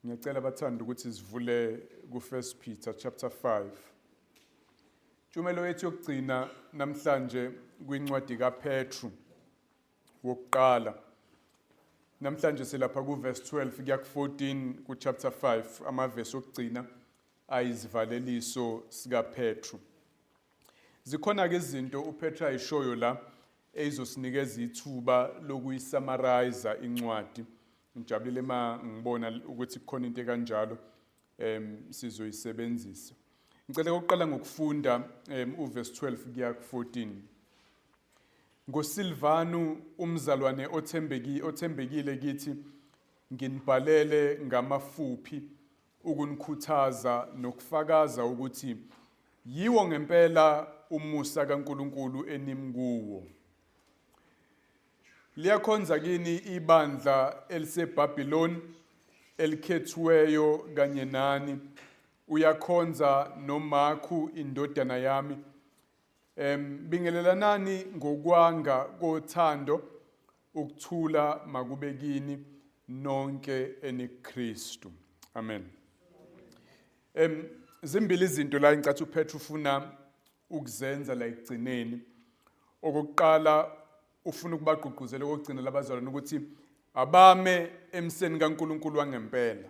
Ngiyacela abathanda ukuthi sivule ku1 Peter chapter 5. Tshumelo wethu yokugcina namhlanje kwincwadi kaPetru wokuqala. Namhlanje silapha kuverse 12 kuya ku14 ku chapter 5 amavesi okugcina ayizivaleliso sika Petru. Zikhona ke izinto uPetru ayishoyo la ezosinikeza ithuba lokuyisummarize incwadi. Ngijabulile ngibona ukuthi kukhona into kanjalo sizoyisebenzisa. Ngicela ukuqala ngokufunda uverse 12 kuya ku14. NgoSilvano umzalwane othembekile kithi nginibhalele ngamafuphi ukunikhuthaza nokufakaza ukuthi yiwo ngempela umusa kaNkulunkulu enimkuwo. Liyakhonza kini ibandla eliseBhabhiloni elikhethiweyo kanye nani. Uyakhonza noMakhu indodana yami. Bingelelanani ngokwanga kothando ukuthula makube kini nonke eniKristu. Amen. Zimbili izinto la ngicathu uPetru ufuna ukuzenza la ekugcineni. Okokuqala ufuna ukubagqugquzela ukugcina labazalwane ukuthi abame emseni kaNkulunkulu wangempela.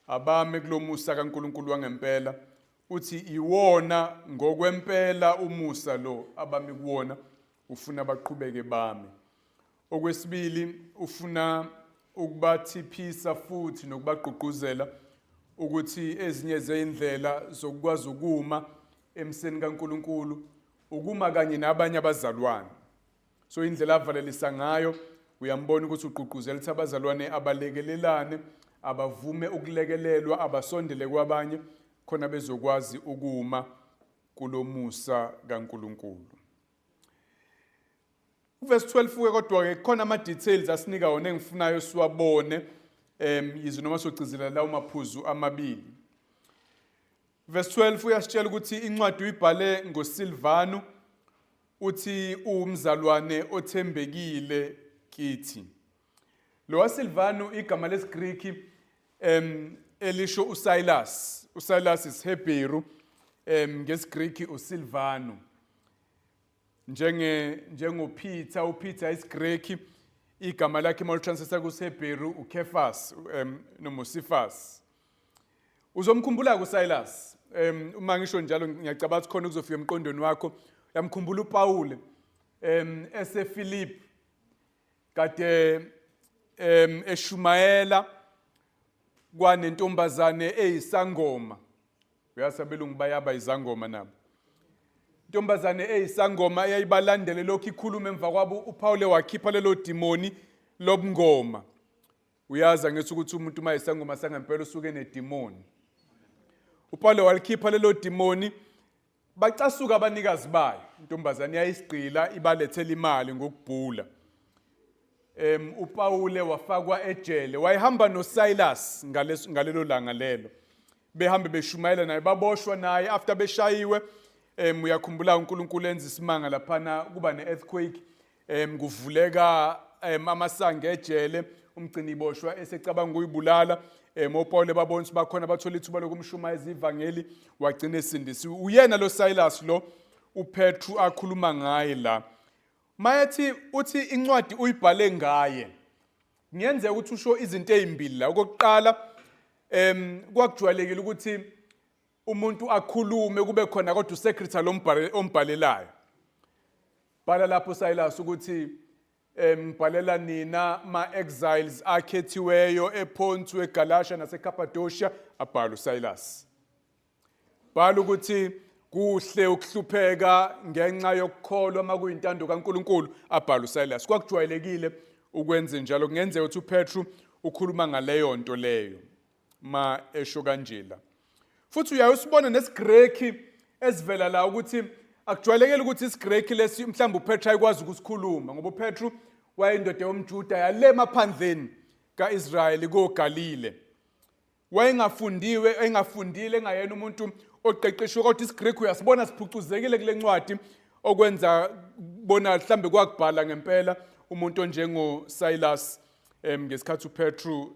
Abame kulomusa kaNkulunkulu wangempela. Uthi iwona ngokwempela umusa lo abami kuwona ufuna baqhubeke bame. Okwesibili ufuna ukubathiphisa futhi nokubagqugquzela ukuthi ezinye zeindlela zokwazi ukuma emseni kaNkulunkulu ukuma kanye nabanye abazalwane. So indlela avalelisa ngayo uyambona ukuthi ugqugquzela ukuthi abazalwane abalekelelane, abavume ukulekelelwa, abasondele kwabanye khona bezokwazi ukuma kulomusa kaNkulunkulu. Verse 12 kodwa ke khona ama details asinika wona engifunayo siwabone yizo noma sogcizelela lawo maphuzu amabili. Verse 12 uyasitshela ukuthi incwadi uyibhale ngoSilvano uthi umzalwane othembekile kithi. Lo waSilvano igama lesiGreek elisho uSilas. uSilas is Hebrew, ngesiGreek uSilvano. NjengoPeter, uPeter isiGreek igama lakhe malutranslate kuShebheru uKephas noma uSifas. Uzomkhumbula kuSilas. Uma ngisho njalo ngiyacabanga ukuthi khona kuzofika emqondweni wakho. Yamkhumbula uPaul esePhilip kade eshumayela kwanentombazane eyisangoma. Uyasabelungu bayaba izangoma nabo. Intombazane eyisangoma eyayibalandele lokho ikhuluma emva kwabo uPaul wakhipha lelo demoni lobungoma. Uyaza ngethi ukuthi umuntu uma yisangoma sangempela usuke nedemoni. uPaul walikhipha lelo demoni bacasuka abanikazi bayo. Intombazane yayisigqila ibalethela imali ngokubhula. uPaul wafakwa ejele. Wayehamba noSilas ngalelo langa lelo. Behambe beshumayela naye baboshwa naye after beshayiwe. Uyakhumbula uNkulunkulu enza isimanga laphana kuba neearthquake. Kuvuleka amasango ejele. Umgcini iboshwa esecabanga ukuyibulala. uPaul babona ukuthi bakhona bathola ithuba lokumshumayeza ivangeli wagcina esindisiwe. Uyena lo Silas lo uPetru akhuluma ngaye la. Mayethi uthi incwadi uyibhale ngaye. Ngiyenzeka ukuthi usho izinto ezimbili la. Okokuqala kwakujwayelekile ukuthi umuntu akhulume kube khona kodwa usecretary ombhalelayo. Bhala lapho Silas ukuthi ngibhalela nina ma-exiles akhethiweyo ePontu, eGalatia naseCappadocia, abhala uSilas. Bhala ukuthi kuhle ukuhlupheka ngenxa yokukholwa makuyintando kaNkulunkulu, abhala uSilas. Kwakujwayelekile ukwenza njalo. Kungenzeka ukuthi uPetru ukhuluma ngaleyo nto leyo ma esho kanjela. Futhi uyayisibona nesiGreek esivela la ukuthi akujwayelekile ukuthi isiGreek lesi mhlawumbe uPetru ayikwazi ukusikhuluma ngoba uPetru wayindoda yomJuda yale emaphandleni kaIsrayeli koGalile. Engafundile engayena umuntu oqeqeshwe kodwa isiGreek uyasibona siphucuzekile kule ncwadi okwenza bona mhlambe kwakubhala ngempela umuntu onjengo Silas ngesikhathi uPetru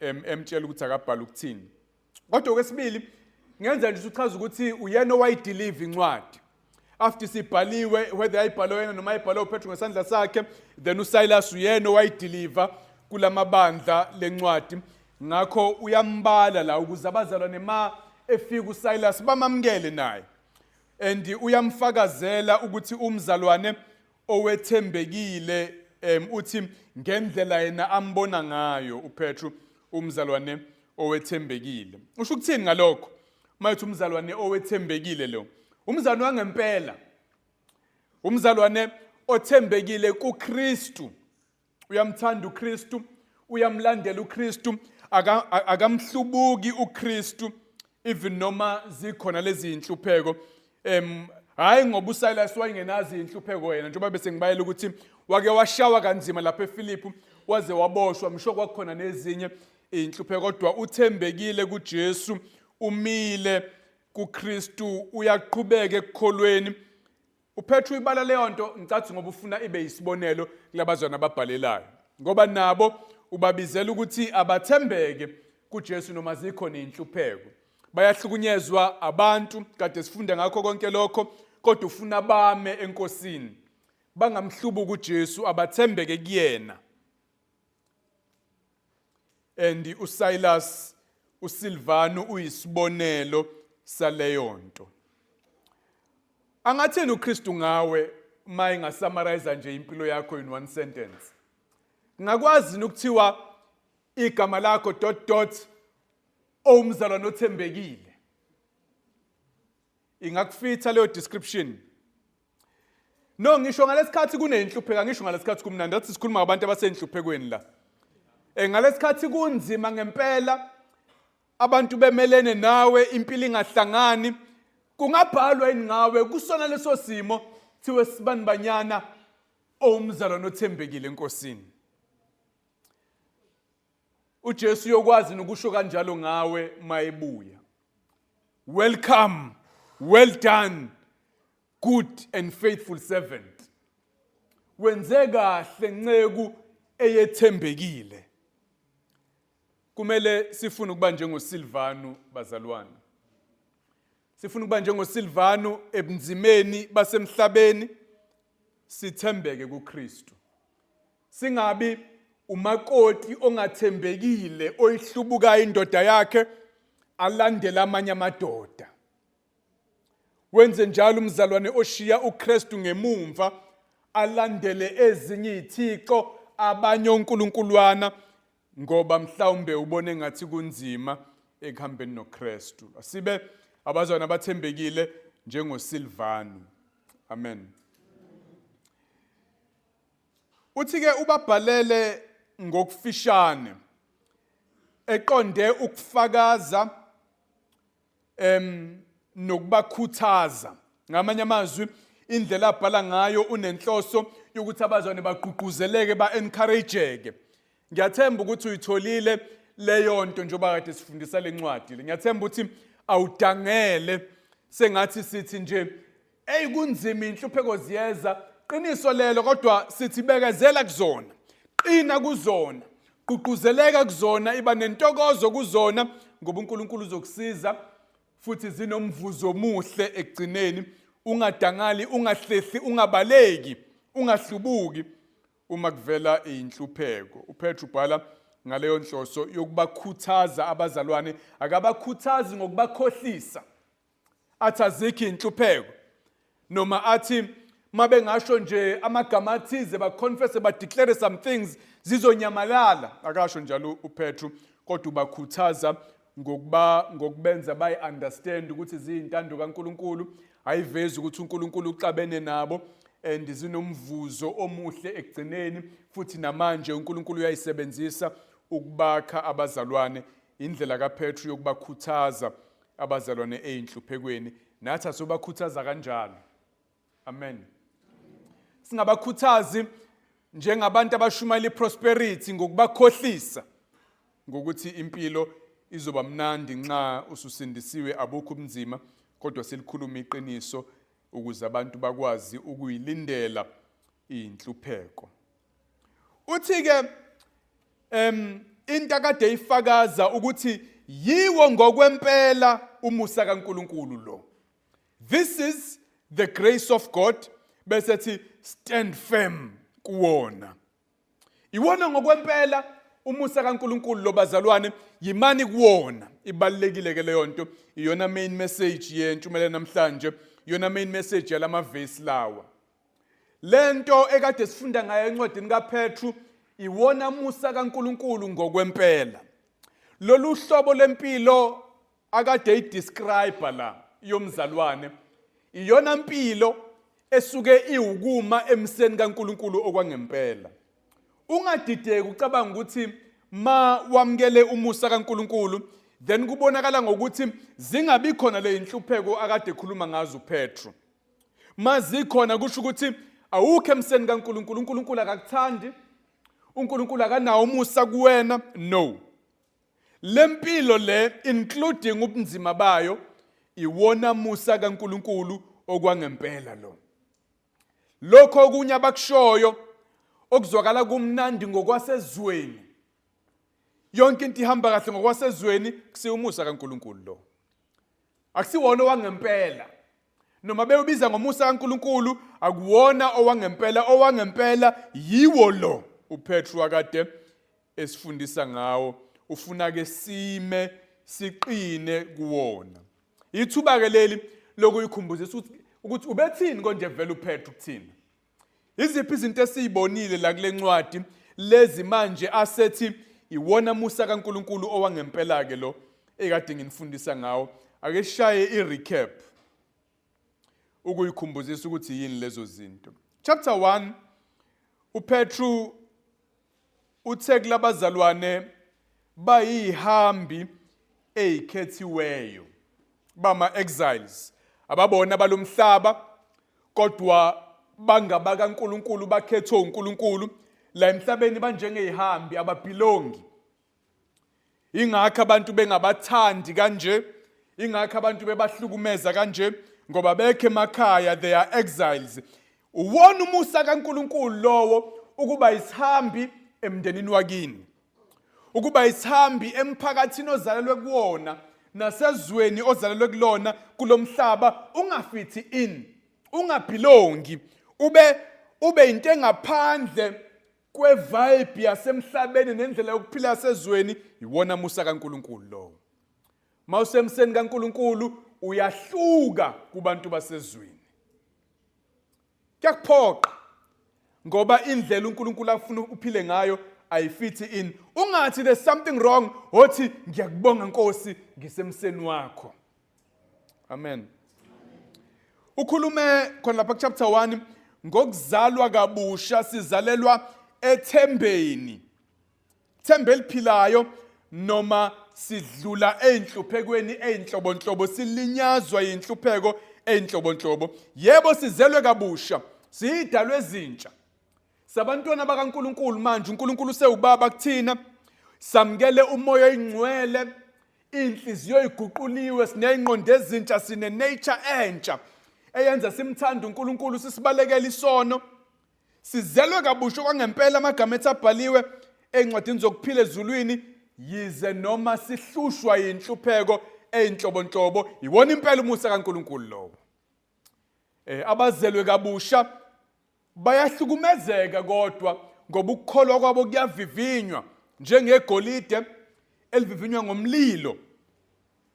emtshela ukuthi akabhale ukuthini. Kodwa okwesibili ngenza nje uchaza ukuthi uyena owayideliver incwadi. After sibhaliwe whether ayibhalwe yena noma ayibhalwe uPetru ngesandla sakhe, then uSilas uyena owayideliver kulamabandla lencwadi. Ngakho uyambala la ukuze abazalwane ma efika uSilas bamamkele naye. And uyamfakazela ukuthi umzalwane owethembekile uthi ngendlela yena ambona ngayo uPetru umzalwane owethembekile. Usho ukuthini ngalokho? Mayithi umzalwane owethembekile lo. Umzalwane wangempela. Umzalwane othembekile kuKristu. Uyamthanda uKristu, uyamlandela uKristu, akamhlubuki uKristu even noma zikhona lezi inhlupheko. Hayi ngoba uSilas wayengenazi inhlupheko yena njengoba bese ngibayela ukuthi wake washawa kanzima lapha eFilipi waze waboshwa msho kwakhona nezinye inhlupheko kodwa uthembekile kuJesu, umile kuKristu, uyaqhubeka ekukholweni. uPetru ibala leyo nto ngicathi ngoba ufuna ibe yisibonelo kulabazwana ababhalelayo ngoba nabo ubabizela ukuthi abathembeke kuJesu noma zikhona inhlupheko. Bayahlukunyezwa abantu kade sifunde ngakho konke lokho kodwa ufuna bame enkosini bangamhlubuki uJesu abathembeke kuyena. And uSilas uSilvano uyisibonelo saleyo nto. Angathini uKristu ngawe uma ingasummarize nje impilo yakho in one sentence? Ngakwazi ukuthiwa igama lakho ... umzalwane othembekile. Ingakufitha leyo description. No, ngisho ngalesikhathi kunenhlupheko, ngisho ngalesikhathi kumnandi, athi sikhuluma ngabantu abasenhluphekweni la. Ngalesikhathi kunzima ngempela, abantu bemelene nawe, impilo ingahlangani, kungabhalwa yini ngawe kusona leso simo thiwe sibani banyana umzalwane othembekile enkosini. uJesu uyokwazi nokusho kanjalo ngawe mayebuya. Welcome, well done, good and faithful servant. Wenze kahle nceku eyethembekile. Kumele sifune ukuba njengoSilvano bazalwane. Sifune ukuba njengoSilvano ebunzimeni basemhlabeni, sithembeke kuKristu. Singabi umakoti ongathembekile oyihlubuka indoda yakhe alandela amanye amadoda. Wenze njalo umzalwane oshiya uKristu ngemumva alandele ezinye izithixo abanye onkulunkuluwana ngoba mhlawumbe ubone ngathi kunzima ekuhambeni noKristu. Asibe abazalwane abathembekile njengoSilvano. Amen. Uthi-ke ubabhalele ngokufishane eqonde ukufakaza nokubakhuthaza. Ngamanye amazwi indlela abhala ngayo unenhloso yokuthi abazalwane bagqugquzeleke ba-encourageke. Ngiyathemba ukuthi uyitholile leyo nto njengoba kade sifundisa lencwadi. Ngiyathemba ukuthi awudangele sengathi sithi nje kunzima inhlupheko ziyeza. Qiniso lelo kodwa sithi bekezela kuzona. Qina kuzona. Gqugquzeleka kuzona, iba nentokozo kuzona ngoba uNkulunkulu uzokusiza futhi zinomvuzo omuhle ekugcineni. Ungadangali, ungahlehli, ungabaleki, ungahlubuki uma kuvela inhlupheko. uPetru ubhala ngaleyo nhloso yokubakhuthaza abazalwane, akabakhuthazi ngokubakhohlisa. Athi azikho inhlupheko noma athi mabengasho nje amagama athize baconfess badeclare some things zizonyamalala. Akasho njalo uPetru kodwa ubakhuthaza ngokubenza bayi-understand ukuthi ziyintando kaNkulunkulu, ayivezi ukuthi uNkulunkulu uxabene nabo and zinomvuzo omuhle ekugcineni futhi namanje uNkulunkulu uyayisebenzisa ukubakha abazalwane. Indlela kaPetru yokubakhuthaza abazalwane einhluphekweni, nathi asobakhuthaza kanjalo. Amen. Singabakhuthazi njengabantu abashumayela iprosperity ngokubakhohlisa ngokuthi impilo izoba mnandi nxa ususindisiwe, abukho ubunzima kodwa selikhuluma iqiniso ukuze abantu bakwazi ukuyilindela inhlupheko. Uthi-ke into akade ifakaza ukuthi yiwo ngokwempela umusa kaNkulunkulu lo. This is the grace of God, bese thi stand firm kuwona. Iwona ngokwempela umusa kaNkulunkulu lo bazalwane, yimani kuwona. Ibalekile ke leyo nto, iyona main message yentshumayelo namhlanje, iyona main message yalama verse lawa. Lento ekade sifunda ngayo encwadini kaPetru, iwona musa kaNkulunkulu ngokwempela. Lolu hlobo lempilo akade idescribe la yomzalwane, iyona mpilo esuke iwukuma emseni kaNkulunkulu okwangempela. Ungadideki ucabanga ukuthi ma wamkele umusa kaNkulunkulu then kubonakala ngokuthi zingabi khona le inhlupheko akade ekhuluma ngazo uPetru. Ma zikhona kusho ukuthi awukho emseni kaNkulunkulu, uNkulunkulu akakuthandi, uNkulunkulu akanawo umusa kuwena. No. Lempilo le including ubunzima bayo iwona musa kaNkulunkulu okwangempela lo. Lokho okunye abakushoyo okuzwakala kumnandi ngokwasezweni, yonke into ihamba kahle ngokwasezweni, kusiya umusa kaNkulunkulu lo. Akusiwona owangempela. Noma bewubiza ngomusa kaNkulunkulu, akuwona owangempela. Owangempela yiwo lo uPetru akade esifundisa ngawo. Ufuna ke sime siqine kuwona. Ithuba ke leli lokuyikhumbuzisa ukuthi ubethini konje vele uPetru kuthina. Iziphi izinto esizibonile la kule ncwadi lezi manje asethi iwona musa kaNkulunkulu owangempela ke lo ekade nginifundisa ngawo. Ake shaye irecap ukuyikhumbuzisa ukuthi yini lezo zinto. Chapter 1, uPetru uthe kulabazalwane bayihambi ezikhethiweyo, bama exiles, ababona balomhlaba kodwa bangaba kaNkulunkulu, bakhethwe uNkulunkulu. La emhlabeni banjengezihambi ababelongi. Ingakho abantu bengabathandi kanje, ingakho abantu bebahlukumeza kanje, ngoba bekhe emakhaya, they are exiles. Uwona umusa kaNkulunkulu lowo ukuba isihambi emndenini wakini, ukuba isihambi emphakathini ozalelwe kuwona nasezweni ozalelwe kulona, kulomhlaba ungafithi in, ungabelongi, ube into engaphandle kwevibe yasemhlabeni nendlela yokuphila yasezweni. Iwona musa kaNkulunkulu lowo. Mawusemseni kaNkulunkulu uyahluka kubantu basezweni. Kuyakuphoqa ngoba indlela uNkulunkulu afuna uphile ngayo ayifithi in. Ungathi there's something wrong, othi ngiyakubonga Nkosi ngisemseni wakho. Amen. Ukhulume khona lapha chapter 1 ngokuzalwa kabusha, sizalelwa ethembeni. Thembe eliphilayo noma sidlula einhluphekweni einhlobonhlobo, silinyazwa inhlupheko einhlobonhlobo. Yebo sizelwe kabusha, siyidalwe ezintsha. Sabantwana bakaNkulunkulu manje, uNkulunkulu sewubaba kuthina. Samkele umoya oyingcwele, inhliziyo iguquliwe, sineyingqondo ezintsha, sine nature entsha eyenza simthanda uNkulunkulu, sisibalekela isono. Sizelwe kabusha kwangempela, amagama ethu abhaliwe encwadini zokuphila ezulwini. Yize noma sihlushwa yinhlupheko einhlobonhlobo, iwona impela umusa kaNkulunkulu lowo. Abazelwe kabusha bayahlukumezeka kodwa ngoba ukukholwa kwabo kuyavivinywa njengegolide elivivinywa ngomlilo,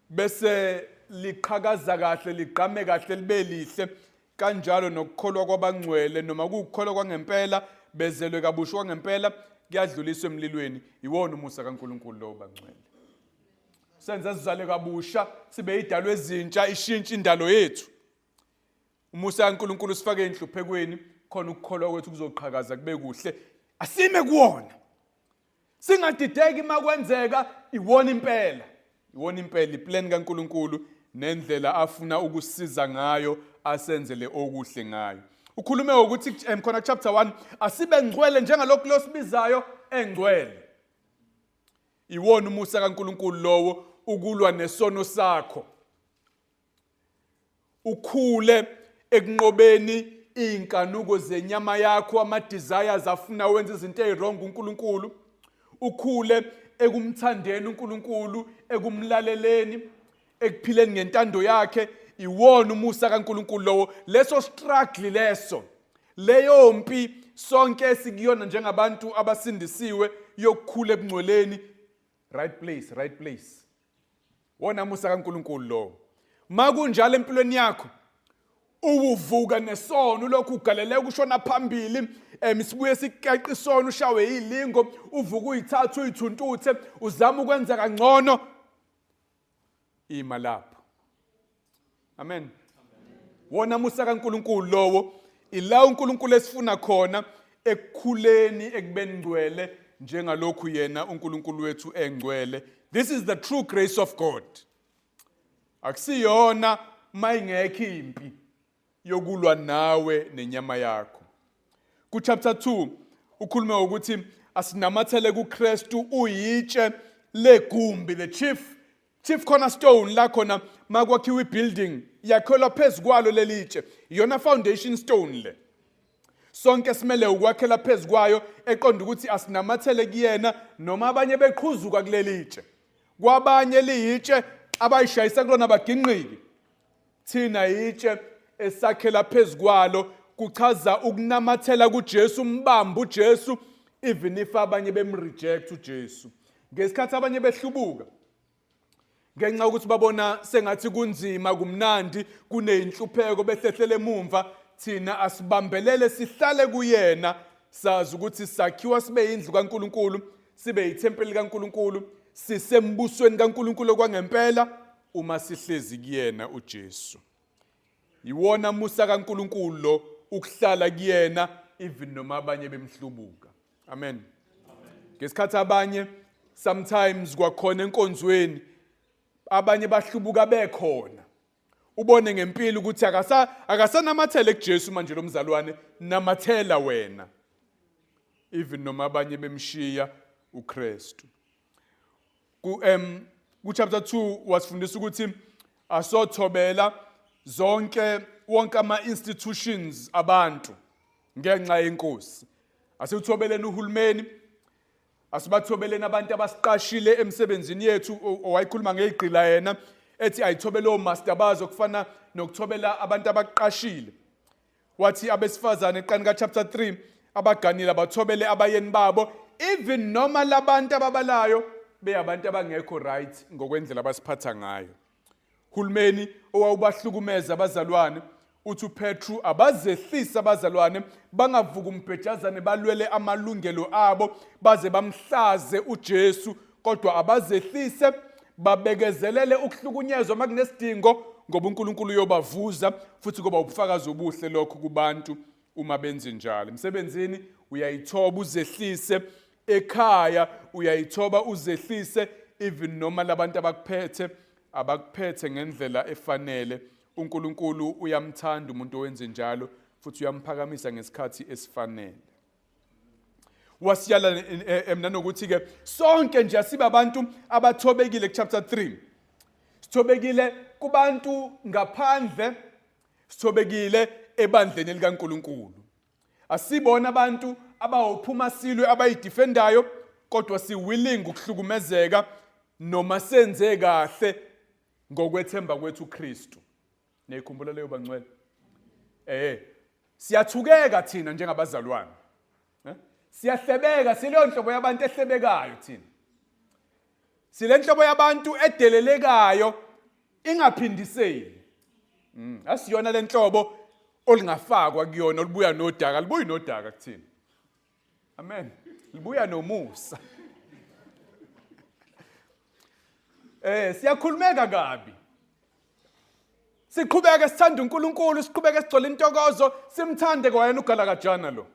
bese liqhakaza kahle, ligqame kahle, libe lihle. Kanjalo nokukholwa kwabangcwele noma kukukholwa kwangempela, bezelwe kabusha kwangempela, kuyadluliswa emlilweni. Iwona umusa kaNkulunkulu lowo bangcwele. Senza sizale kabusha, sibe idalwe ezintsha, ishintshe indalo yethu. Umusa kaNkulunkulu sifake enhluphekweni khona ukukholwa kwethu kuzoqhakaza kube kuhle. Asime kuwona. Singadideki makwenzeka, iwona impela. Iwona impela iplan kaNkulunkulu nendlela afuna ukusiza ngayo, asenzele okuhle ngayo. Ukhulume ukuthi khona chapter 1 asibe ngcwele njengalokho losibizayo engcwele. Iwona umusa kaNkulunkulu lowo ukulwa nesono sakho. Ukhule ekunqobeni inkanuko zenyama yakho, ama desires afuna wenza izinto ezirong uNkulunkulu. Ukhule ekumthandeni uNkulunkulu, ekumlaleleni, ekuphileni ngentando yakhe. Iwona umusa kaNkulunkulu lowo. Leso struggle leso, leyo mpi sonke esikuyona njengabantu abasindisiwe yokukhula ebungcweleni, right place. Wona umusa kaNkulunkulu lowo. Makunjalo empilweni yakho, uvuka nesono lokhu ugalele ukushona phambili, sibuye siqeqa isono, ushawe ilingo, uvuka uyithatha uyithuntuthe, uzama ukwenza kangcono, ima lapho. Amen. Wona musa kaNkulunkulu lowo, ila uNkulunkulu esifuna khona ekukhuleni ekubeni ngcwele njengalokhu yena uNkulunkulu wethu engcwele. This is the true grace of God. Akusiyona mayingekho impi yokulwa nawe nenyama yakho. Ku chapter 2 ukhuluma ukuthi asinamathele kuKristu uyitshe legumbi, the chief cornerstone la khona makwakhiwa ibuilding yakhelwa phezukwalo lelitshe, iyona foundation stone le. Sonke simele ukwakhela phezukwayo eqonda ukuthi asinamathele kuyena noma abanye beqhuzuka kulelitshe. Kwabanye liyitshe abayishayisa kulona baginqiki. Thina yitshe esakhela phezukwalo, kuchaza ukunamathela kuJesu, umbamba uJesu, even if abanye bemreject uJesu. Ngesikhathi abanye behlubuka ngenxa ukuthi babona sengathi kunzima, kumnandi, kuneyinhlupheko, behlehlele emumva, thina asibambelele sihlale kuyena, sazi ukuthi sakhiwa sibe yindlu kaNkulunkulu, sibe yithempeli kaNkulunkulu, sisembusweni kaNkulunkulu kwangempela uma sihlezi kuyena uJesu. Iwona musa kaNkulunkulu lo, ukuhlala kuyena even noma abanye bemhlubuka. Amen. Ngesikhathi abanye sometimes kwakhona enkonzweni abanye bahlubuka bekhona, ubone ngempilo ukuthi akasanamathele kuJesu manje lo mzalwane, namathela wena even noma abanye bemshiya uKristu. Ku chapter 2 wasifundisa ukuthi asothobela wonke ama-institutions abantu ngenxa yenkosi. Asithobeleni uhulumeni, asibathobeleni abantu abasiqashile emsebenzini yethu. Owayikhuluma ngegqila yena ethi ayithobele omaster bazo kufana nokuthobela abantu abaqashile. Wathi abesifazane eqani ka chapter 3 abaganile abathobele abayeni babo, even noma labantu ababalayo beyabantu abangekho right ngokwendlela abasiphatha ngayo. Hulumeni owawubahlukumeza abazalwane, uthi uPetru abazehlisa abazalwane bangavuka umbhejazane balwele amalungelo abo baze bamhlaze uJesu, kodwa abazehlise babekezelele ukuhlukunyezwa makunesidingo, ngoba uNkulunkulu uyobavuza futhi kuba ubufakazi obuhle lokho kubantu uma benze njalo. Emsebenzini uyayithoba uzehlise, ekhaya uyayithoba uzehlise, even noma labantu abakuphethe ngendlela efanele. uNkulunkulu uyamthanda umuntu owenze njalo futhi uyamphakamisa ngesikhathi esifanele. Wasiyala nanokuthi ke sonke nje asibe abantu abathobekile ku chapter 3. Sithobekile kubantu ngaphandle, sithobekile ebandleni likaNkulunkulu. Asibona abantu abawuphuma silwe abayidefendayo, kodwa si willing ukuhlukumezeka noma senze kahle ngokwethemba kwethu uKristu. Niyikhumbula leyo bangcwele? Siyathukeka thina njengabazalwane. Siyahlebeka, sileyo nhlobo yabantu ehlebekayo thina. Sile nhlobo yabantu edelelekayo ingaphindiseli. Asiyona le nhlobo olingafakwa kuyona olubuya nodaka, libuyi nodaka kuthina. Amen. Libuya nomusa. Siyakhulumeka kabi. Siqhubeke sithanda uNkulunkulu, siqhubeke sigcwele intokozo, simthande kwayena uGalakajana lo.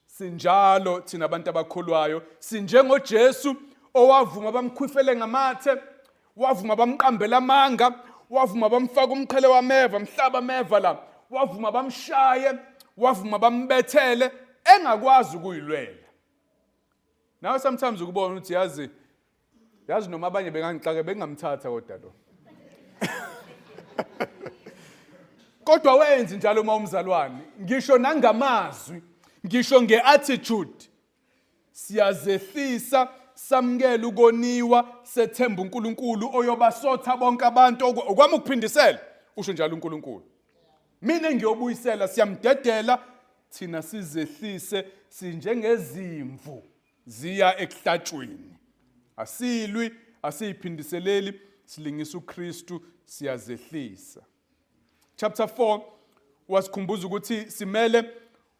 Sinjalo thina abantu abakholwayo, sinjengoJesu owavuma bamkhwifele ngamathe, wavuma bamqambela amanga, wavuma bamfaka umqhele wameva, mhlaba ameva la, wavuma bamshaye, wavuma bambethele, engakwazi ukuyilwela. Nawe sometimes ukubona ukuthi yazi noma abanye bengangixake bengamthatha kodwa lo. Kodwa wenzi njalo uma umzalwane, ngisho nangamazwi, ngisho ngeattitude, siyazehlisa, samukela ukoniwa, sethemba uNkulunkulu oyobasotha bonke abantu. Okwami ukuphindisela, usho njalo uNkulunkulu. Mina ngiyobuyisela, siyamdedela, thina sizehlise sinjengezimvu ziya ekuhlatshweni. Asilwi, asiyiphindiseleli, silingisa uKristu, siyazehlisa. Chapter 4 wasikhumbuza ukuthi simele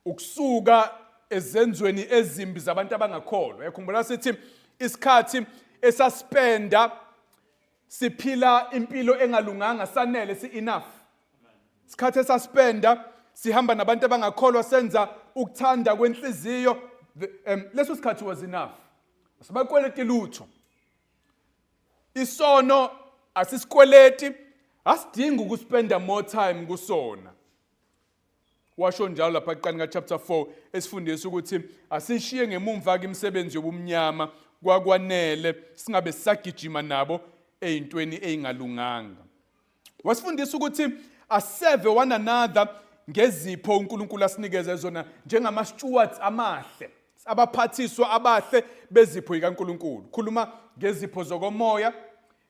ukusuka ezenzweni ezimbi zabantu abangakholwa. Yakhumbula sithi isikhathi esaspenda siphila impilo engalunganga sanele enough. Isikhathi esaspenda sihamba nabantu abangakholwa senza ukuthanda kwenhliziyo. Leso sikhathi was enough. Asibakweleti lutho. Isono asisikweleti, asidinga ukuspenda more time kusona. Washo njalo lapha ekuqaleni chapter 4 esifundisa ukuthi asishiye ngemumva imisebenzi yobumnyama kwakwanele singabe sisagijima nabo ezintweni ezingalunganga. Wasifundisa ukuthi aseve one another ngezipho uNkulunkulu asinikeze zona njengama stewards amahle, abaphathiswa abahle bezipho zikaNkulunkulu. Khuluma ngezipho zokomoya,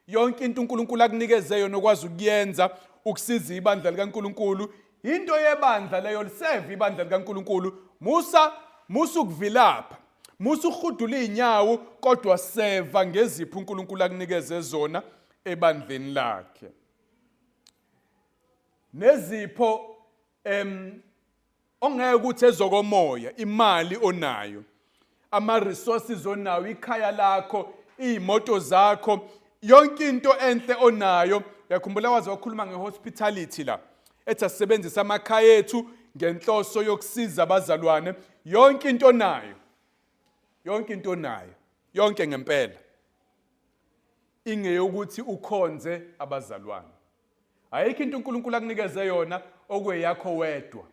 yonke into uNkulunkulu akunikeze yona okwazi ukuyenza ukusiza ibandla likaNkulunkulu. Into yebandla leyo liseve ibandla likaNkulunkulu. Musa ukuvilapha, musa ukhudula inyawo, kodwa seva ngezipho uNkulunkulu akunikeze zona ebandleni lakhe. Nezipho ongeke ukuthi ezokomoya, imali onayo, ama resources onayo, ikhaya lakho, izimoto zakho, yonke into enhle onayo. Yakhumbula wazi wakhuluma ngehospitality la. Ethi asebenzisa amakhaya ethu ngenhloso yokusiza abazalwane. Yonke into onayo, yonke ngempela, ingeyokuthi ukhonze abazalwane. Ayikho into uNkulunkulu akunikeze yona okweyakho wedwa.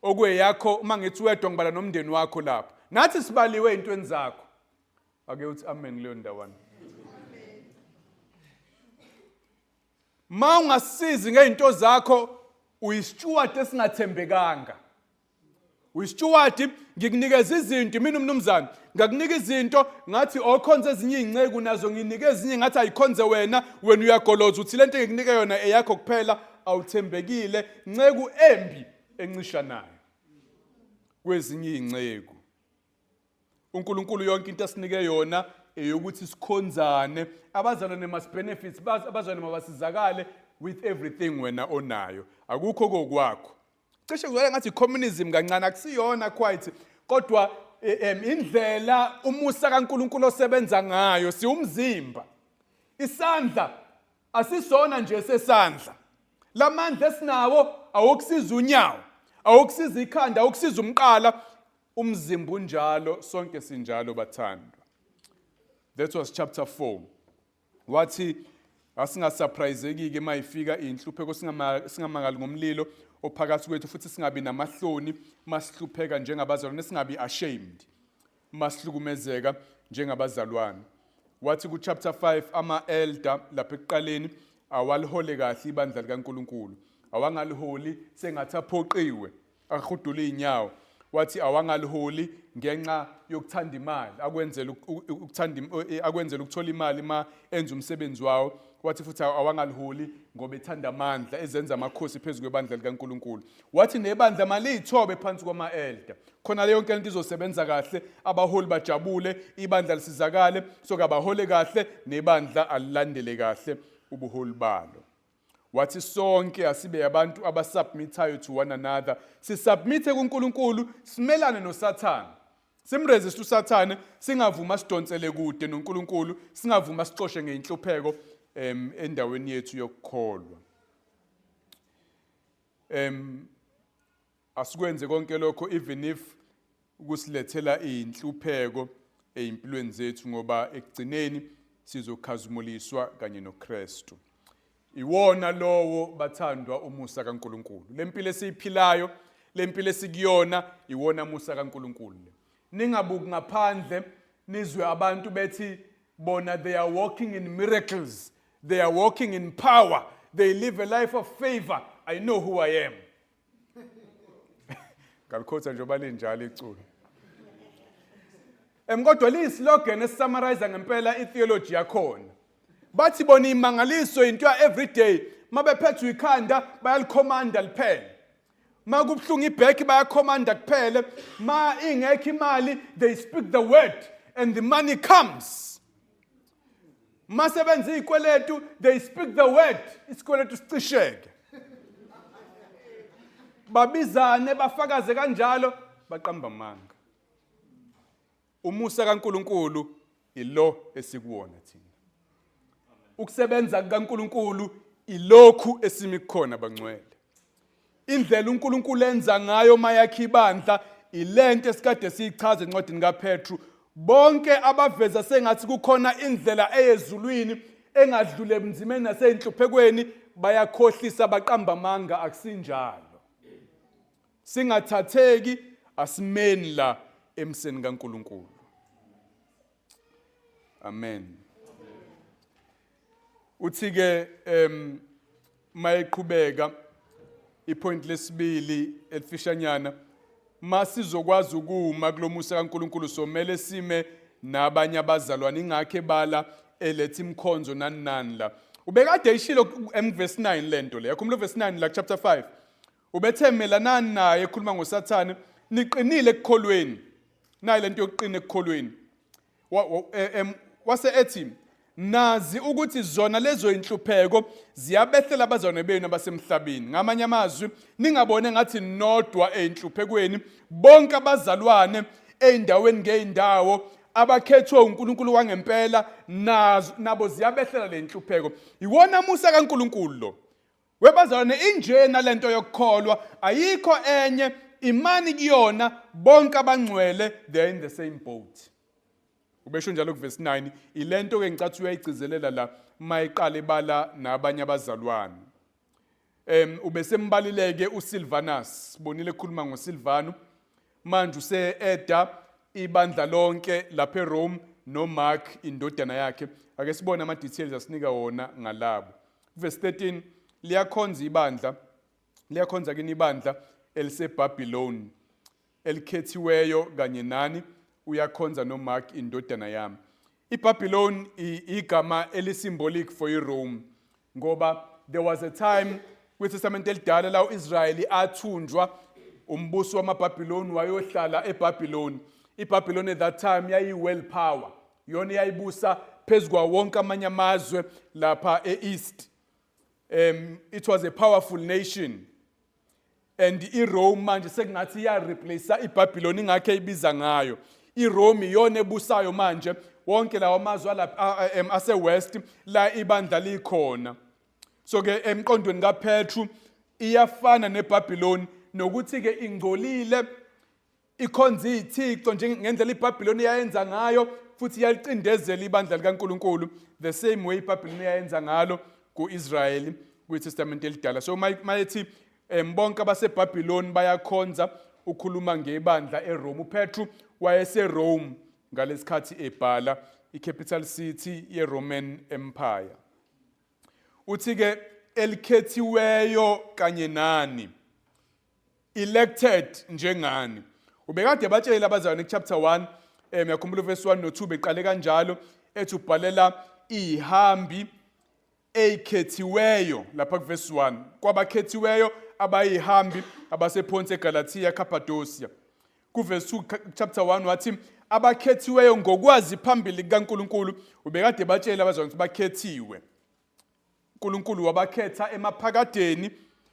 Okweyakho uma ngithi wedwa ngibala nomndeni wakho lapha. Nathi sibaliwe ezintweni zakho. Ake uthi amen kuleyo ndawana. Ma ungasizi ngezinto zakho, uyisteward esingathembekanga. Uyisteward, ngikunikeza izinto mina umnumzane, ngakunika izinto ngathi okhonze ezinye izinceku nazo nginikeza ezinye ngathi ayikhonze wena uyagoloza uthi lento engikunika yona eyakho kuphela, awuthembekile, inceku embi encisha nayo kwezinye izinceku. uNkulunkulu yonke into asinike yona eyokuthi sikhonzane, abazalwane must benefits, abazalwane mabasizakale with everything wena onayo. Akukho kokwakho. Cishe kuzwela ngathi communism kancane, akusiyona quite, kodwa indlela umusa kaNkulunkulu osebenza ngayo, siumzimba. Isandla asisona nje sesandla. Lamandla esinawo awukusiza unyawo, awukusiza ikhanda, awukusiza umqala, umzimba unjalo, sonke sinjalo bathandwa. That was chapter 4. Wathi asingasurpriseki-ke mayifika inhlupheko, singamangali ngomlilo ophakathi kwethu, futhi singabi namahloni masihlupheka njengabazalwane, singabi ashamed masihlukumezeka njengabazalwane. Wathi ku chapter 5 ama-elder lapha ekuqaleni awalihole kahle ibandla likaNkulunkulu. Awangaliholi sengathi aphoqiwe, akhudula inyawo. Wathi awangaliholi ngenxa yokuthanda imali, akwenzela ukuthola imali ma enza umsebenzi wawo. Wathi futhi awangaliholi ngoba ethanda amandla, ezenza amakhosi phezulu kwebandla likaNkulunkulu. Wathi nebandla maliyithobe phansi kwama-elder, khona leyo yonke into izosebenza kahle, abaholi bajabule, ibandla lisizakale, soke abahole kahle, nebandla alilandele kahle ubuholi balo. Wathi sonke asibe abantu abasubmithayo to one another, sisubmithe kuNkulunkulu, simelane noSathane. Simresist uSathane, singavuma sidonsele kude noNkulunkulu, singavuma sixoshe ngeinhlupheko endaweni yethu yokukholwa. Asikwenze konke lokho even if ukusilethela inhlupheko ezimpilweni zethu, ngoba ekugcineni sizokhazumuliswa kanye noKristu. Iwona lowo bathandwa umusa kaNkulunkulu. Lempilo esiyiphilayo, lempilo esikuyona, iwona umusa kaNkulunkulu. Ningabuki ngaphandle nizwe abantu bethi bona they are walking in miracles, they are walking in power, they live a life of favor. I know who I am. Ngalikhotha njengoba linjalo iculo. Kodwa liyislogan esisummarize ngempela itheology yakhona. Bathi bona imangaliso into everyday, mabephethwe ikhanda bayalikhomanda liphele. Makubhlungu ibheki bayakhomanda kuphele, ma ingekho imali they speak the word and the money comes. Masebenza ikweletu they speak the word, isikweletu sicisheke. Babizane bafakaze kanjalo baqamba amanga. Umusa kaNkulunkulu ilo esikuwona thina. Ukusebenza kaNkulunkulu ilokhu esimikhona bangcwele. Indlela uNkulunkulu enza ngayo mayakha ibandla ilento esikade siyichaza encwadini kaPetru. Bonke abaveza sengathi kukhona indlela eyezulwini engadlule ebunzimeni naseyinhluphekweni bayakhohlisa baqamba amanga akusinjalo. Singathatheki asimeni la emseni kaNkulunkulu. Amen. Uthi ke mayiqhubeka ipoint lesibili elifishanyana masizokwazi ukuma kulomusa kaNkulunkulu somele sime nabanye abazalwane ingakhe bala elethi imkhonzo nani la. Ubekade ishilo verse 9 lento le. Yakhumbula verse 9 la chapter 5. Ubethe melanani naye ekhuluma ngoSathane niqinile ekukholweni. Nayi lento yokuqina ekukholweni. Wase ethi nazi ukuthi zona lezo inhlupheko ziyabehlela abazalwane benu abasemhlabeni. Ngamanye amazwi ningabone ngathi nodwa einhluphekweni bonke abazalwane eindaweni ngeindawo abakhethwe uNkulunkulu wangempela nabo ziyabehlela le inhlupheko. Iwona musa kaNkulunkulu lo. Webazalwane injena lento yokukholwa ayikho enye imani kuyona bonke abangcwele they are in the same boat. Ubesho njalo kuverse 9 ilento ke ngicathi uyayigcizelela la mayiqala ibala nabanye abazalwane. Ubesembalileke uSilvanus bonile ekhuluma ngoSilvano manje use-eda ibandla lonke lapha eRome noMark indodana yakhe. Ake sibone ama details asinika wona ngalabo. Verse 13 liyakhonza kini ibandla eliseBabylon elikhethiweyo kanye nani uyakhonza noMark indodana yami. iBabylon igama elisymbolic for iRome ngoba there was a time kwiTestament elidala la uIsrael athunjwa umbuso wamaBabylon wayohlala eBabylon. iBabylon at that time yayi world power yona yayibusa phezukwa wonke amanye amazwe lapha eEast. It was a powerful nation and iRome manje sekungathi ya replace iBabylon ingakhe ibiza ngayo. iRome iyona ebusayo manje wonke lawo amazwe ase-West la ibandla likhona. So ke emqondweni kaPetru iyafana neBabylon nokuthi ke ingcolile ikhonza izithixo njengendlela iBabylon iyayenza ngayo futhi iyalicindezela ibandla likaNkulunkulu the same way iBabylon iyayenza ngalo kuIsrael kwiTestament elidala. So mayethi bonke abaseBabylon bayakhonza ukhuluma ngebandla eRome. uPetru wayeseRome ngalesikhathi ebhala icapital city yeRoman Empire. Uthi ke elikhethiweyo kanye nani elected njengani. Ubekade batshela abazalwane chapter 1 yakhumbula verse 1 no2 beqale kanjalo ethi ubhalela ihambi ekhethiweyo lapha ku verse 1 kwabakhethiweyo abayihambi abasePonce eGalatia Cappadocia. Ku verse 2 chapter 1 wathi abakhethiweyo ngokwazi phambili kaNkulunkulu. Ubekade batshela abazalwane bakhethiwe. uNkulunkulu wabakhetha emaphakadeni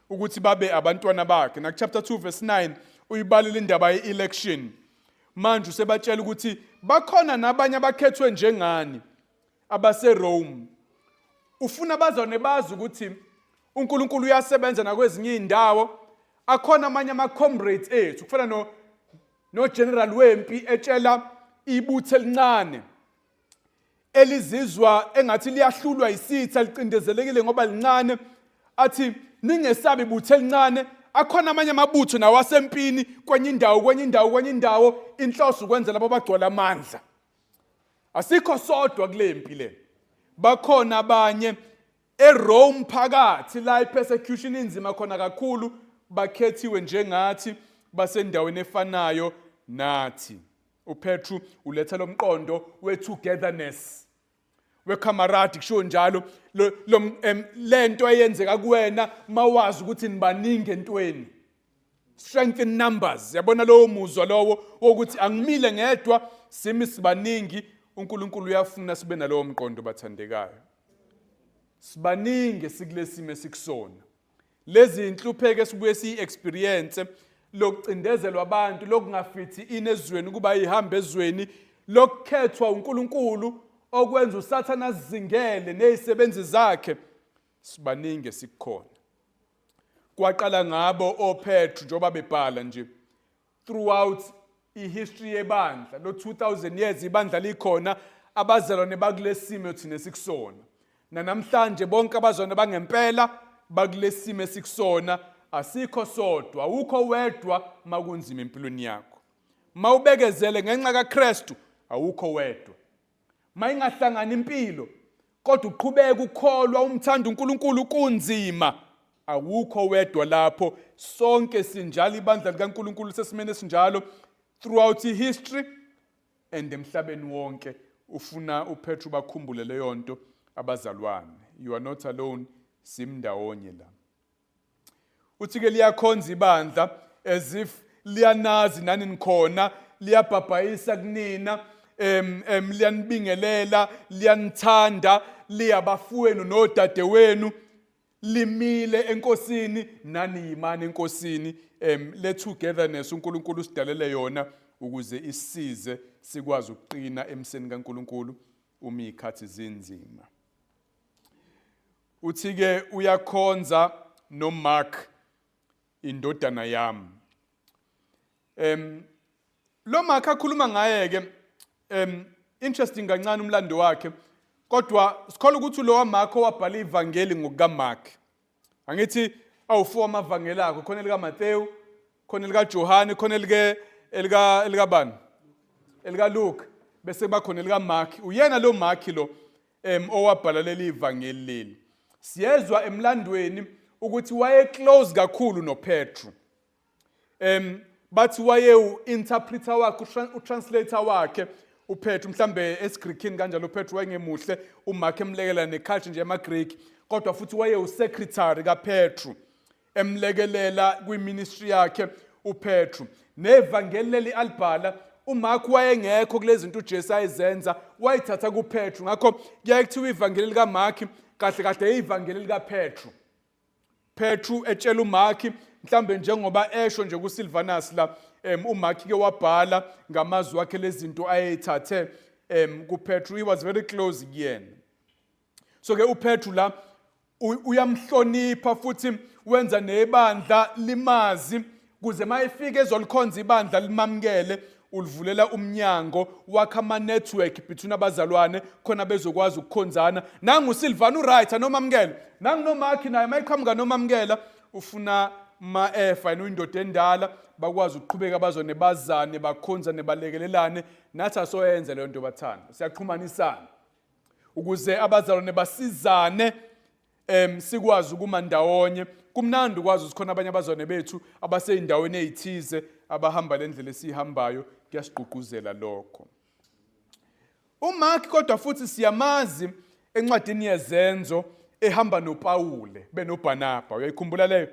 ukuthi babe abantwana bakhe. Na chapter 2 verse 9 uyibalile indaba ye-election. Manje usebatshela ukuthi bakhona nabanye abakhethwe njengani abaseRome. Ufuna abazalwane bazi ukuthi uNkulunkulu uyasebenza nakwezinye indawo. Akhona amanye ama-comrades ethu kufana no general wempi etshela ibuthe elincane elizizwa engathi liyahlulwa isitha licindezelekile ngoba lincane athi ningesabi ibuthe elincane. Akhona amanye amabutho nawasempini kwenye indawo inhloso ukwenza labo bagcwala amandla. Asikho sodwa kule mpi le. Bakhona abanye eRome phakathi la ipersecution inzima khona kakhulu bakhethiwe njengathi basendaweni efanayo nathi. uPetru uletha lo mqondo we-togetherness, wekamaradi, kusho njalo lento eyenzeka kuwena mawazi ukuthi nibaningi entweni. Strength in numbers. Yabona lowo muzwa lowo wokuthi angimile ngedwa, simi sibaningi. uNkulunkulu uyafuna sibe nalowo mqondo bathandekayo. Sibaningi sikulesimo esikusona. Lezi inhlupheke sibuye siyi-experience lokucindezelwa abantu, lokungafithi inezweni kuba ihambe ezweni, lokukhethwa uNkulunkulu okwenza uSathane azingele nezisebenzi zakhe. Sibaningi sikukhona. Kwaqala ngabo oPetru njengoba bebhala nje throughout ihistory yebandla, lo 2000 years ibandla likhona, abazalwane bakulesimo thina sikusona. Namhlanje bonke abazalwane bangempela bakulesimo esikusona, asikho sodwa, awukho wedwa makunzima empilweni yakho. Mawubekezele ngenxa kaKristu, awukho wedwa. Mayingahlangana impilo, kodwa uqhubeka ukholwa umthanda uNkulunkulu kunzima, awukho wedwa lapho. Sonke sinjalo ibandla likaNkulunkulu sesimene sinjalo throughout history and emhlabeni wonke. Ufuna uPetru bakhumbule leyo nto abazalwane. You are not alone, simndawonye la. Uthi-ke liyakhonza ibandla as if liyanazi nani nikhona, liyabhabhayisa kunina, liyanibingelela, liyanithanda, liyabafowenu nodadewenu, limile enkosini, nani yimani enkosini. Le togetherness uNkulunkulu usidalele yona ukuze isize sikwazi ukuqina emseni kaNkulunkulu uma izikhathi zinzima. Uthi-ke uyakhonza noMark indodana yami. Lo Mark akhuluma ngaye-ke, interesting kancane umlando wakhe, kodwa sikholwa ukuthi lo waMark owabhala ivangeli ngokukaMark. Angithi awu-4 amavangeli akho, khona elikaMathewu, khona elikaJohane, khona elikabani? ElikaLuke, bese bakhona elikaMark. Uyena lo Mark lo owabhala leli ivangeli leli. Siyezwa emlandweni ukuthi waye close kakhulu noPetru. Bathi waye u-interpreter wakhe, u-translator wakhe uPetru, mhlambe esiGreekini kanjalo uPetru wayengemuhle, uMark emlekela neculture nje yamaGreek, kodwa futhi waye u-secretary kaPetru, emlekelela kwi-ministry yakhe uPetru. Nevangeli leli alibhala, uMark wayengekho kulezi zinto uJesu ayezenza, wayithatha kuPetru. Ngakho kuyaye kuthiwa ivangeli likaMark kahle kahle ivangeli likaPetru. Petru etshela uMark, mhlambe njengoba esho nje kuSilvanus la, uMark ke wabhala ngamazwi wakhe lezinto ayethathe kuPetru. He was very close kuyena. So ke uPetru la uyamhlonipha futhi wenza nebandla limazi kuze mayifika ezolikhonza ibandla limamkele, ulivulela umnyango wakha ama-network between abazalwane khona bezokwazi ukukhonzana. Nangu uSilvana uright nomamkela, nangu noMark naye mayiqhamuka nomamkela ufuna ma-efa noyindoda endala bakwazi ukuqhubeka abazalwane bazane bakhonzane balekelelane. Nathi asoyenza leyo nto bathanda, siyaqhumanisana ukuze abazalwane basizane, sikwazi ukuma ndawonye. Kumnandi ukwazi ukuthi khona abanye abazalwane bethu abaseyindaweni ezithize abahamba lendlela esihambayo, kuyasiqhuquzela lokho. uMark kodwa futhi siyamazi encwadini yezenzo ehamba noPawule benoBarnaba. Uyayikhumbula leyo?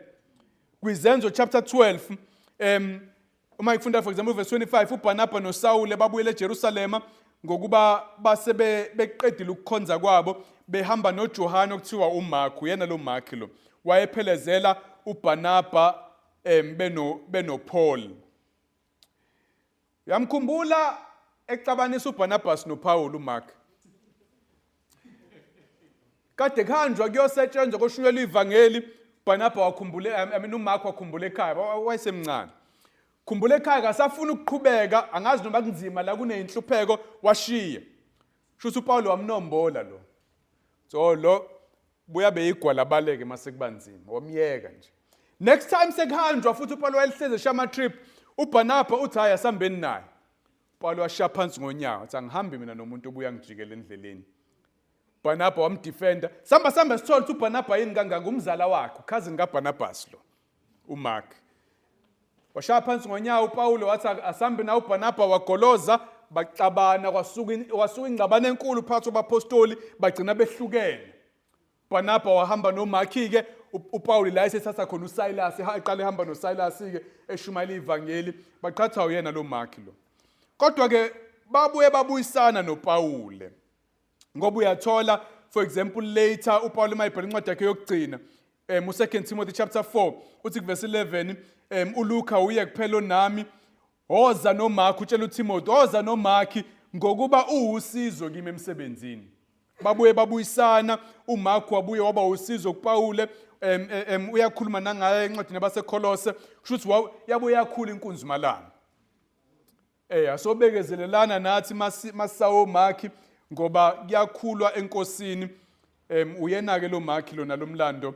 Kwizenzo chapter 12, uma ifunda for example verse 25, uBarnaba noSawule babuyele eJerusalema ngokuba beqedile ukukhonza kwabo, behamba noJohane okuthiwa uMark. Uyena lo Mark lo wayephelezela uBarnaba benoPaul. Uyamkhumbula ekuxabanisa uBarnabas noPaul uMark? Kade kuhanjwa kuyosetshenzwa koshuyelwa ivangeli, uBarnaba wakhumbule, uMark wakhumbula ekhaya, wayesemncane. Khumbula ekhaya kasafuna ukuqhubeka, angazi noma kunzima la kuneyinhlupheko, washiya. Shuthi uPaul wamnombola lo. So lo buya beyigwala baleke mase kubanzima, wamyeka nje. Next time sekuhanjwa futhi uPaul wayelihleze shama trip, uBarnaba uthi hayi asambeni naye. Paul washaya phansi ngonyawo, athi angihambi mina nomuntu obuya ngijikela endleleni. Barnaba wamdefenda. Samba sithola ukuthi uBarnaba yini kangaka umzala wakhe, cousin kaBarnabas lo, uMark. washaya phansi ngonyawo uPawulo wathi asambe na uBarnaba wagoloza baxabana kwasuka ingxabano enkulu phakathi kwabapostoli bagcina behlukene. Barnaba wahamba noMark ke uPaul la esethatha khona uSilas aqale ehamba noSilas ke eshumayela ivangeli baqhatha uyena lo Mark lo. Kodwa ke babuye babuyisana noPaul. Ngoba uyathola for example later uPaul mayibhala incwadi yakhe yokugcina mu2 Timothy chapter 4 uthi verse 11 uLuka uye kuphela nami hoza noMark utshela uTimothy hoza noMark ngokuba uwusizo kimi emsebenzini. Babuye babuyisana uMark wabuye waba usizo kuPaul uyakhuluma nangaye encwadini yabaseKolose kusho ukuthi yabuye yakhula inkunzimalanga. Asobekezelelana nathi masawo Mark ngoba kuyakhulwa enkosini uyena ke lo Mark lo nalomlando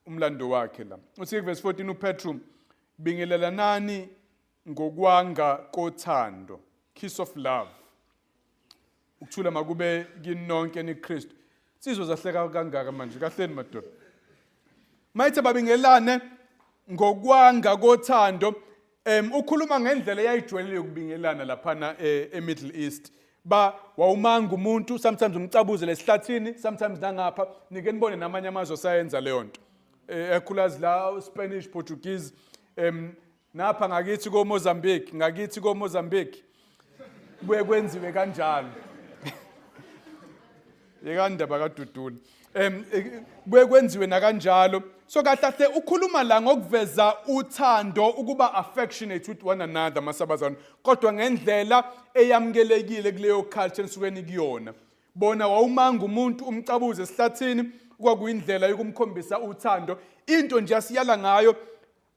umlando wakhe la. Uthi verse 14 uPetru bingelelanani ngokwanga kothando, kiss of love. Ukuthula makube kini nonke niKristu. Sizwe zahleka kangaka manje kahleni madoda. Mayithe babingelane ngokwanga kothando ukhuluma ngendlela eyayijwayele yokubingelana laphana eMiddle East. Wawumanga umuntu sometimes umcabuze lesihlathini sometimes nangapha nike nibone namanye amazwe sayenza leyo nto. Ekhulazi la Spanish Portuguese napha ngakithi koMozambique buye kwenziwe kanjalo. Yekandaba kaDudula buye kwenziwe nakanjalo. So kahle ukhuluma la ngokuveza uthando ukuba affectionate with one another masabazana kodwa ngendlela eyamukelekile kuleyo culture ensukwini kuyona. Bona wawumanga umuntu umcabuze esihlathini kwakuyindlela yokumkhombisa uthando. Into nje asiyala ngayo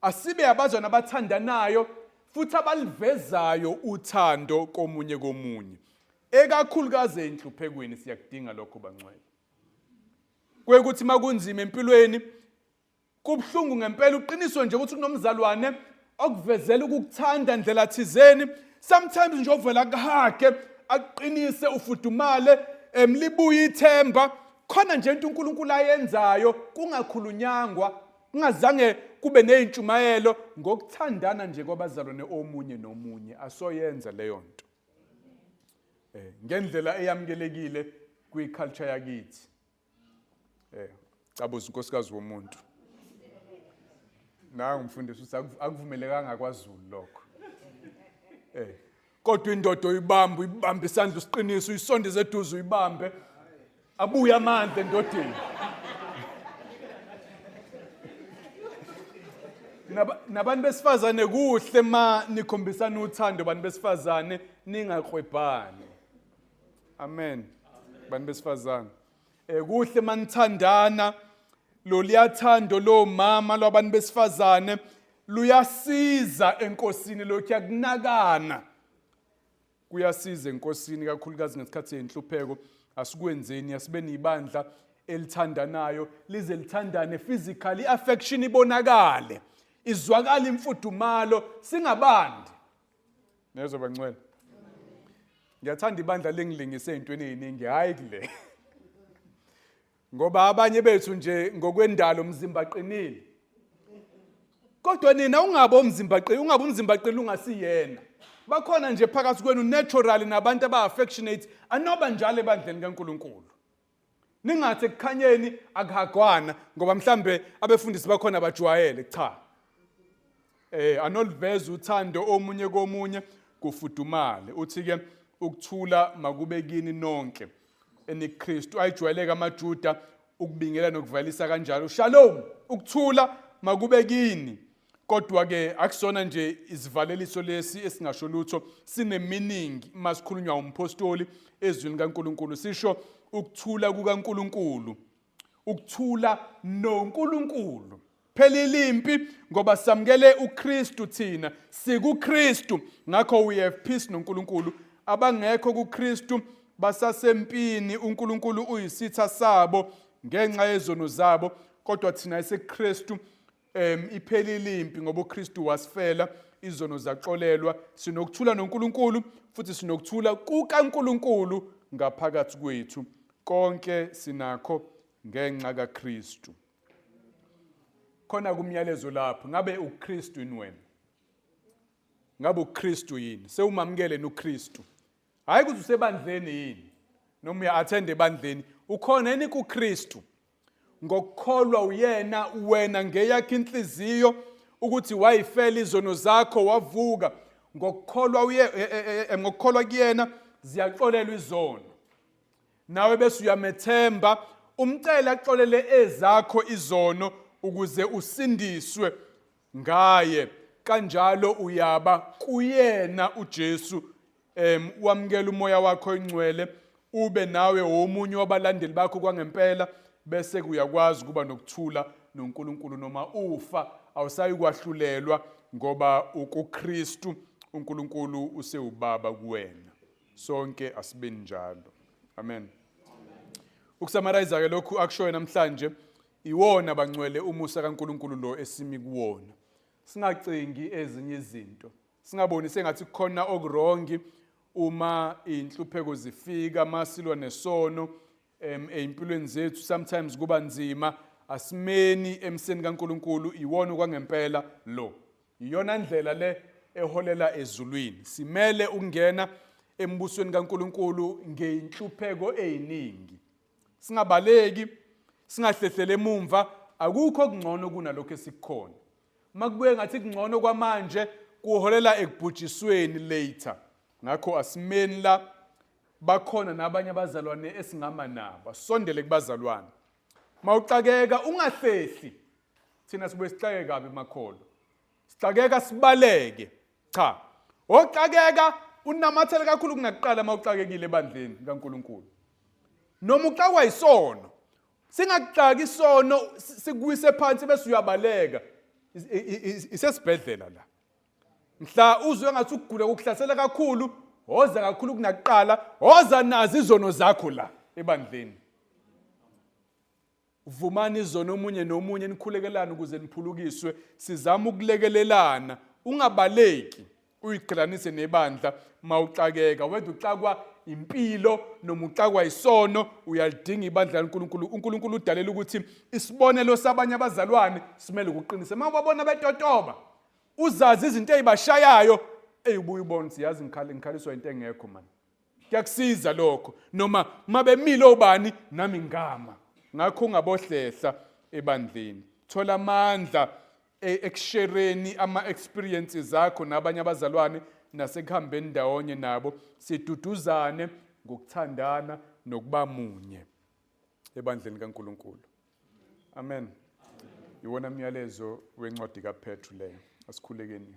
asibe abazwana abathandanayo futhi abalivezayo uthando komunye komunye. Ekakhulukazi enhluphekweni siyakudinga lokho bangcwele. Kwekuthi makunzima empilweni kubhlungu ngempela uqiniso nje ukuthi kunomzalwane okuvezela ukukuthanda ndlela thizeni sometimes nje ovela kahake aqinise ufudumale libuye ithemba khona nje into uNkulunkulu ayenzayo kungakhulunyangwa kungazange kube nezintshumayelo ngokuthandana nje kwabazalwane omunye nomunye asoyenza leyo nto ngendlela eyamukelekile kwiculture yakithi cabuza unkosikazi womuntu na umfundisi uthi akuvumelekanga kwaZulu lokho kodwa indodo uyibambe isandla usiqinisa uyisondeze eduze uyibambe abuya amandla endodeni nabantu besifazane kuhle ma nikhombisana uthando bantu besifazane ningakwebhani. Amen. Bantu besifazane kuhle manithandana lo liyathando lo mama lwabantu besifazane luyasiza enkosini lokhu yakunakana kuyasiza enkosini kakhulukazi ngesikhathi senhlupheko asikuwenzeni asibe nibandla elithandanayo lize lithandane physically affection ibonakale izwakala imfudumalo singabandi nezo bangcwele. Ngiyathanda ibandla lengilingise ezintweni eziningi hayi kule ngoba abanye bethu nje ngokwendalo umzimba aqinile kodwa nina ungabe umzimba aqinile ungasiyena bakhona nje phakathi kwenu naturally nabantu aba-affectionate anoba njalo ebandleni kaNkulunkulu ningathi ekukhanyeni akuhagwana ngoba mhlambe abefundisi bakhona bajwayele cha anoliveza uthando omunye komunye kufudumale uthi ke ukuthula makube kini nonke eniKristu ayijwayeleka amaJuda ukubingela nokuvalisa kanjalo shalom ukuthula makube kini kodwa ke akusona nje isivaleliso lesi esingasho lutho sine meaning masikhulunywa umpostoli ezwini kaNkulunkulu sisho ukuthula kukaNkulunkulu ukuthula noNkulunkulu phela ilimpi ngoba samkele uKristu thina sikuKristu ngakho we have peace noNkulunkulu abangekho kuKristu basasempini uNkulunkulu uyisitha sabo ngenxa yezono zabo kodwa thina eseKristu iphela ilimpi ngoba uKristu wasifela izono zaxolelwa sinokuthula noNkulunkulu futhi sinokuthula kukaNkulunkulu ngaphakathi kwethu konke sinakho ngenxa kaKristu. khona kumyalezo lapho. Ngabe uKristu yini wena? Ngabe uKristu yini? Sewumamukele noKristu. Hayi ukuthi usebandleni yini? Noma uya-attend ebandleni. Ukhona yini kuKristu? Ngokukholwa uyena wena ngeyakho inhliziyo ukuthi wayifela izono zakho wavuka. Ngokukholwa kuyena ziyaxolelwa izono. Nawe bese uyamethemba umcele axolele ezakho izono ukuze usindiswe ngaye. Kanjalo uyaba kuyena uJesu wamukela umoya wakho oyingcwele ube nawe omunye wabalandeli bakho kwangempela bese uyakwazi kuba nokuthula noNkulunkulu noma ufa awusayi kwahlulelwa ngoba ukuKristu uNkulunkulu usewubaba kuwena. Sonke asibeni njalo. Amen. Ukusummarize ke lokhu akushoyo namhlanje iwona bangcwele umusa kaNkulunkulu lo esimi kuwona. Singacingi ezinye izinto. Singaboni sengathi kukhona okurongi uma inhlupheko zifika masilwa nesono empilweni zethu sometimes kuba nzima asimeni emseni kaNkulunkulu iwona kwangempela lo. Iyona ndlela le eholela ezulwini. Simele ukungena embusweni kaNkulunkulu ngeinhlupheko eziningi. Singabaleki, singahlehlele emumva, akukho okungcono kunalokho esikhona. Makubuye ngathi kungcono kwamanje kuholela ekubhujisweni later. Ngakho asimeni la bakhona nabanye abazalwane esingama nabo. Sondele kubazalwane. Mawuxakeka ungahlehli. Thina sibuye sixakeke kabi emakholo. Sixakeka sibaleke. Cha. Oxakeka unamathele kakhulu kunakuqala mawuxakekile ebandleni kaNkulunkulu. Noma uxakwa isono. Singakuxaki isono sikuyise phansi bese uyabaleka. Isesibhedlela la. Mhla uzwe ngathi ukugula ukuhlasela kakhulu, hoza kakhulu kunakuqala, hoza nazi izono zakho la ebandleni. Vumani izono omunye nomunye nikhulekelana ukuze niphulukiswe, sizama ukulekelelana, ungabaleki, uyiqhelanise nebandla mawuxakeka, wethu uxakwa impilo noma uxakwa isono, uyalidinga ibandla laNkulunkulu. uNkulunkulu udalela ukuthi isibonelo sabanye abazalwane simele ukuqinisa. Mawubabona betotoba, uzazi izinto ezibashayayo, ubuye ubone siyazi ngikhaliswa into engekho man. Kuyakusiza lokho. Noma mabemile obani nami ngama. Ngakho ungabohlehla ebandleni. Thola amandla ekushereni ama-experiences zakho nabanye abazalwane nasekuhambeni ndawonye nabo. Siduduzane ngokuthandana nokuba munye ebandleni kaNkulunkulu. Amen. Iwona myalezo wencwadi kaPetru leyo. Asikhulekeni.